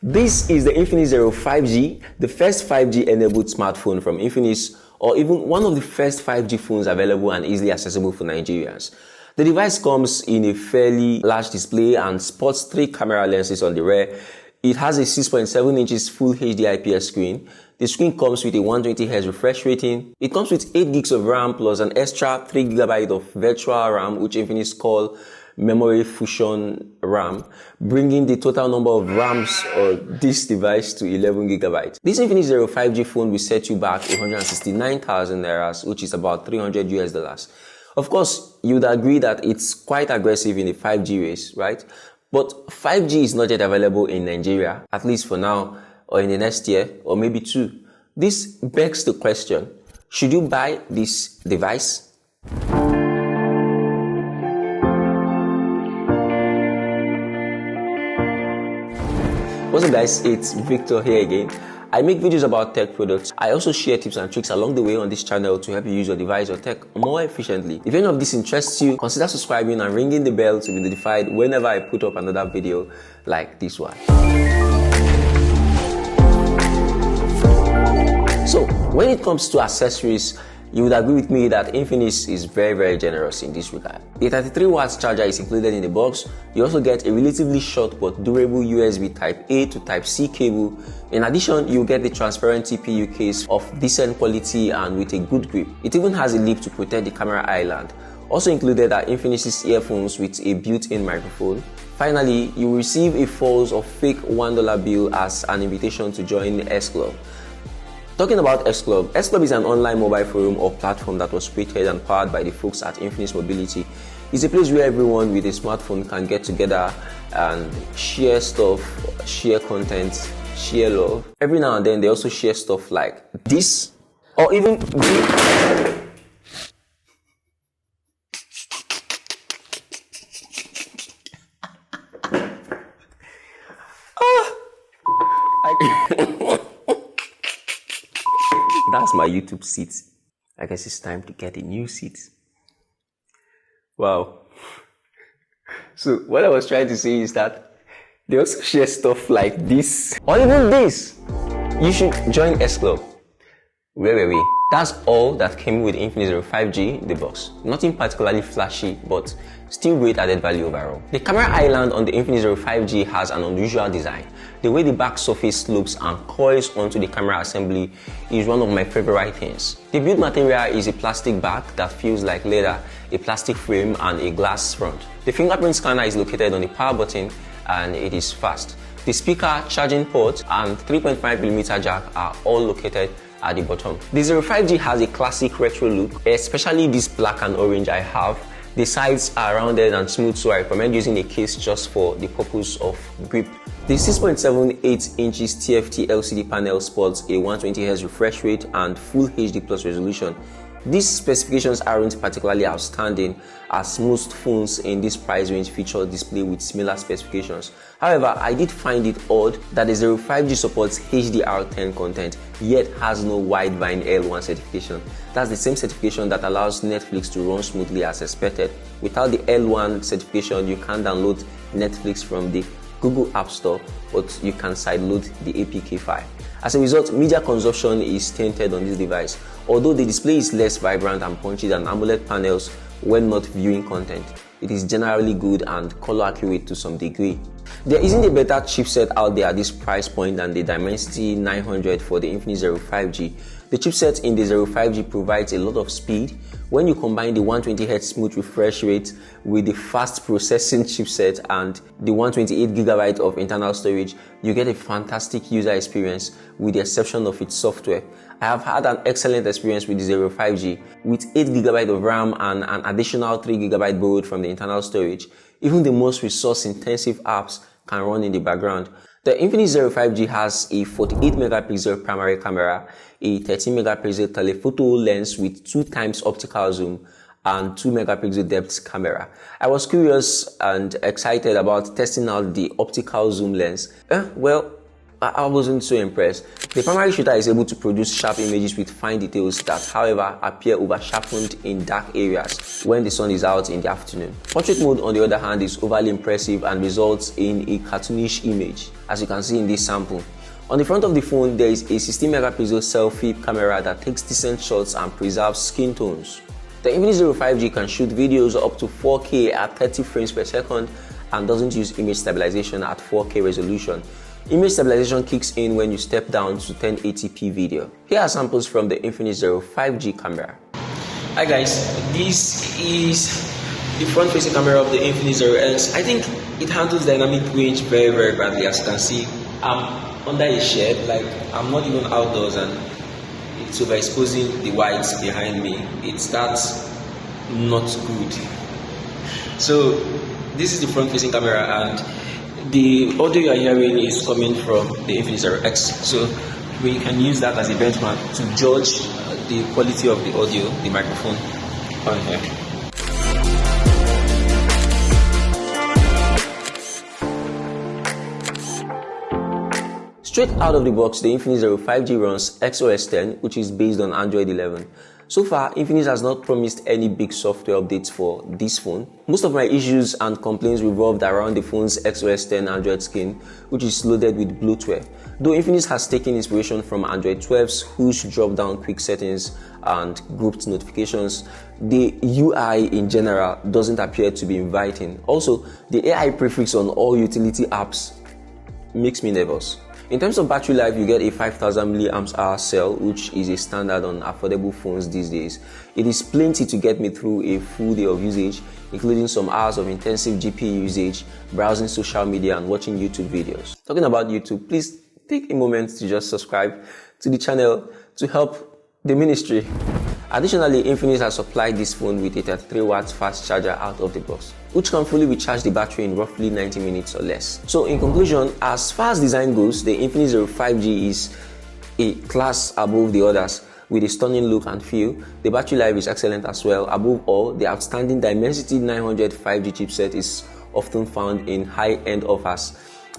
This is the Infinix Zero 5G, the first 5G enabled smartphone from Infinix, or even one of the first 5G phones available and easily accessible for Nigerians. The device comes in a fairly large display and sports 3 camera lenses on the rear. It has a 6.7 inches full HD IPS screen. The screen comes with a 120Hz refresh rating. It comes with 8 gigs of RAM plus an extra 3 GB of virtual RAM, which Infinix call memory fusion RAM, bringing the total number of RAMs on this device to 11 GB. This Infinix Zero 5G phone will set you back 169,000 Naira, which is about $300. Of course, you would agree that it's quite aggressive in the 5G race, right? But 5G is not yet available in Nigeria, at least for now, or in the next year, or maybe 2. This begs the question, should you buy this device? What's up guys, it's Victor here again. I make videos about tech products. I also share tips and tricks along the way on this channel to help you use your device or tech more efficiently. If any of this interests you, consider subscribing and ringing the bell to be notified whenever I put up another video like this one. So, when it comes to accessories, you would agree with me that Infinix is very generous in this regard. The 33 watts charger is included in the box. You also get a relatively short but durable USB Type A to Type C cable. In addition, you get the transparent TPU case of decent quality and with a good grip. It even has a lip to protect the camera island. Also included are Infinix's earphones with a built-in microphone. Finally, you will receive a false or fake $1 bill as an invitation to join the S Club. Talking about S Club is an online mobile forum or platform that was created and powered by the folks at Infinix Mobility. It's a place where everyone with a smartphone can get together and share stuff, share content, share love. Every now and then they also share stuff like this, or even That's my YouTube seat. I guess it's time to get a new seat. Wow. So what I was trying to say is that they also share stuff like this, or even this. You should join S Club. Wait. That's all that came with Infinix Zero 5G in the box. Nothing particularly flashy, but still great added value overall. The camera island on the Infinix Zero 5G has an unusual design. The way the back surface slopes and coils onto the camera assembly is one of my favorite things. The build material is a plastic back that feels like leather, a plastic frame and a glass front. The fingerprint scanner is located on the power button and it is fast. The speaker, charging port and 3.5mm jack are all located at the bottom. The Zero 5G has a classic retro look, especially this black and orange I have. The sides are rounded and smooth, so I recommend using a case just for the purpose of grip. The 6.78 inches TFT LCD panel sports a 120Hz refresh rate and full HD plus resolution. These specifications aren't particularly outstanding, as most phones in this price range feature display with similar specifications. However, I did find it odd that the Zero 5G supports HDR10 content, yet has no wideband L1 certification. That's the same certification that allows Netflix to run smoothly as expected. Without the L1 certification, you can't download Netflix from the Google App Store, but you can sideload the APK file. As a result, media consumption is tainted on this device, although the display is less vibrant and punchy than AMOLED panels when not viewing content. It is generally good and color accurate to some degree. There isn't a better chipset out there at this price point than the Dimensity 900 for the Infinix Zero 5G. The chipset in the Zero 5G provides a lot of speed. When you combine the 120Hz smooth refresh rate with the fast processing chipset and the 128GB of internal storage, you get a fantastic user experience with the exception of its software. I have had an excellent experience with the Zero 5G. With 8GB of RAM and an additional 3GB borrowed from the internal storage, even the most resource-intensive apps can run in the background. The Infinix Zero 5G has a 48MP primary camera, a 13MP telephoto lens with 2x optical zoom, and 2MP depth camera. I was curious and excited about testing out the optical zoom lens. Well, I wasn't so impressed. The primary shooter is able to produce sharp images with fine details that, however, appear over-sharpened in dark areas when the sun is out in the afternoon. Portrait mode, on the other hand, is overly impressive and results in a cartoonish image, as you can see in this sample. On the front of the phone, there is a 16 megapixel selfie camera that takes decent shots and preserves skin tones. The Infinix Zero 5G can shoot videos up to 4K at 30 frames per second and doesn't use image stabilization at 4K resolution. Image stabilization kicks in when you step down to 1080p video. Here are samples from the Infinix Zero 5G camera. Hi guys, this is the front-facing camera of the Infinix Zero X. I think it handles dynamic range very badly. As you can see, I'm under a shed, like I'm not even outdoors, and it's overexposing the whites behind me. It's that's not good. So this is the front-facing camera, and the audio you are hearing is coming from the Infinix Zero X. So we can use that as a benchmark to judge the quality of the audio, the microphone on here. Straight out of the box, the Infinix Zero 5G runs XOS 10, which is based on Android 11. So far, Infinix has not promised any big software updates for this phone. Most of my issues and complaints revolved around the phone's XOS 10 Android skin, which is loaded with bloatware. Though Infinix has taken inspiration from Android 12's whose drop-down quick settings and grouped notifications, the UI in general doesn't appear to be inviting. Also, the AI prefix on all utility apps makes me nervous. In terms of battery life, you get a 5000 mAh cell, which is a standard on affordable phones these days. It is plenty to get me through a full day of usage, including some hours of intensive GPU usage, browsing social media and watching YouTube videos. Talking about YouTube, please take a moment to just subscribe to the channel to help the ministry. Additionally, Infinix has supplied this phone with a 33 watt fast charger out of the box, which can fully recharge the battery in roughly 90 minutes or less. So in conclusion, as far as design goes, the Infinix Zero 5G is a class above the others with a stunning look and feel. The battery life is excellent as well. Above all, the outstanding Dimensity 900 5G chipset is often found in high-end offers.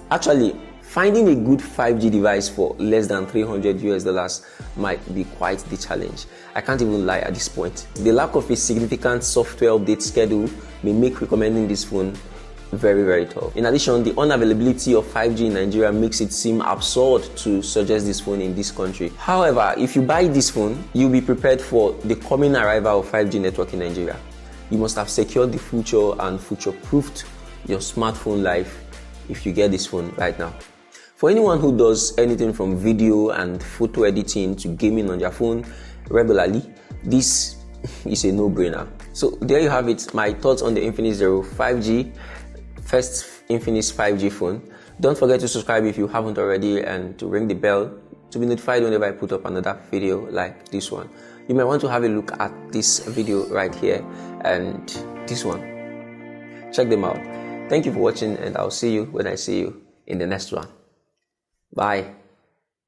Actually, finding a good 5G device for less than $300 might be quite the challenge. I can't even lie at this point. The lack of a significant software update schedule may make recommending this phone very tough. In addition, the unavailability of 5G in Nigeria makes it seem absurd to suggest this phone in this country. However, if you buy this phone, you'll be prepared for the coming arrival of 5G network in Nigeria. You must have secured the future and future-proofed your smartphone life if you get this phone right now. For anyone who does anything from video and photo editing to gaming on their phone regularly, this is a no-brainer. So there you have it, my thoughts on the Infinix Zero 5G, first Infinix 5G phone. Don't forget to subscribe if you haven't already and to ring the bell to be notified whenever I put up another video like this one. You might want to have a look at this video right here and this one. Check them out. Thank you for watching, and I'll see you when I see you in the next one. Bye.